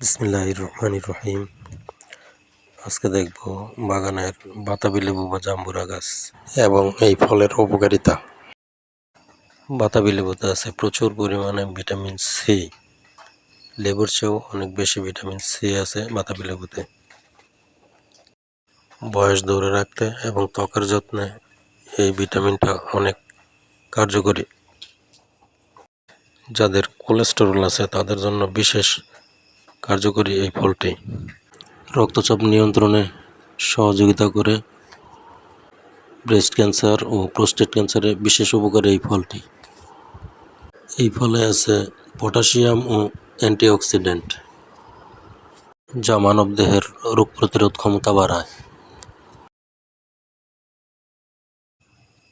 বিসমিল্লাহির রহমানির রহিম। আজকে দেখব বাগানের বাতাবি লেবু বা জাম্বুরা গাছ এবং এই ফলের উপকারিতা। বাতাবি লেবুতে আছে প্রচুর পরিমাণে ভিটামিন সি। লেবুর চেয়েও অনেক বেশি ভিটামিন সি আছে বাতাবি লেবুতে। বয়স ধরে রাখতে এবং ত্বকের যত্নে এই ভিটামিনটা অনেক কার্যকরী। যাদের কোলেস্টেরল আছে তাদের জন্য বিশেষ কার্যকরী এই ফলটি। রক্তচাপ নিয়ন্ত্রণে সহযোগিতা করে। ব্রেস্ট ক্যান্সার ও প্রোস্টেট ক্যান্সারে বিশেষ উপকারী এই ফলটি। এই ফলে আছে পটাশিয়াম ও অ্যান্টিঅক্সিডেন্ট, যা মানবদেহের রোগ প্রতিরোধ ক্ষমতা বাড়ায়।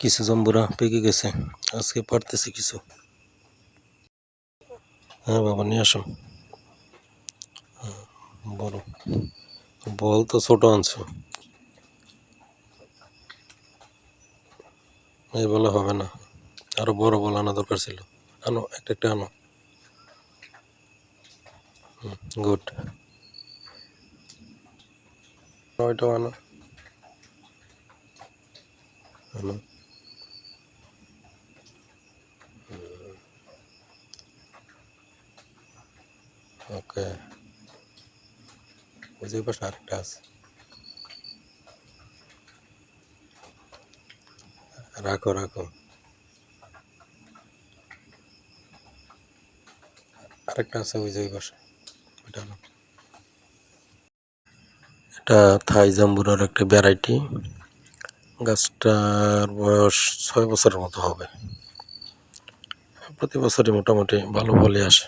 কিছু জাম্বুরা পেকে গেছে, আজকে পারতেছি কিছু। হ্যাঁ বাবা, নিয়ে আসুন। বড় বল তো ছোট আনছো, এই বলে হবে না, আরো বড় বল আনা দরকার ছিল। আনো, একটা আনো। গুড, ওইটাও আনো। আনো। ওকে, ওই যে পাশে আরেকটা আছে, রাখো রাখো। আরেকটা আছে ওই যে পাশে, ওইটা আনো। এটা থাই জাম্বুরার একটা ভ্যারাইটি। গাছটার বয়স 6 বছরের মতো হবে। প্রতি বছরই মোটামুটি ভালো ফলই আসে।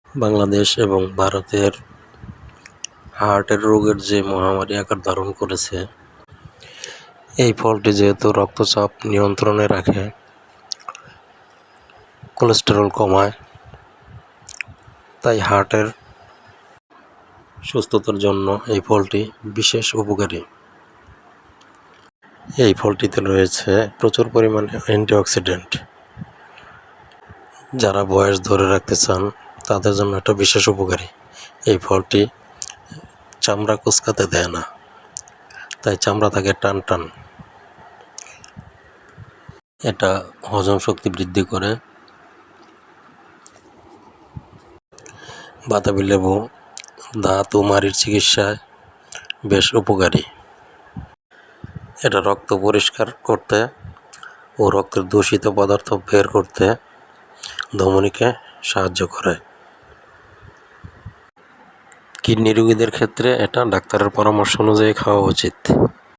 বাংলাদেশ এবং ভারতের হার্টের রোগের যে মহামারী আকার ধারণ করেছে, এই ফলটি যেহেতু রক্তচাপ নিয়ন্ত্রণে রাখে, কোলেস্টেরল কমায়, তাই হার্টের সুস্থতার জন্য এই ফলটি বিশেষ উপকারী। এই ফলটিতে রয়েছে প্রচুর পরিমাণে অ্যান্টিঅক্সিডেন্ট। যারা বয়স ধরে রাখতে চান তাদের জন্য এটা বিশেষ উপকারী। এই ফলটি চামড়া কুঁচকাতে দেয় না, তাই চামড়া থাকে টান টান। এটা হজম শক্তি বৃদ্ধি করে। বাতাবি লেবু দাঁত ও মাড়ির চিকিৎসায় বেশ উপকারী। এটা রক্ত পরিষ্কার করতে ও রক্তের দূষিত পদার্থ বের করতে ধমনীকে সাহায্য করে। কিডনি রোগীদের ক্ষেত্রে এটা ডাক্তারের পরামর্শ অনুযায়ী খাওয়া উচিত।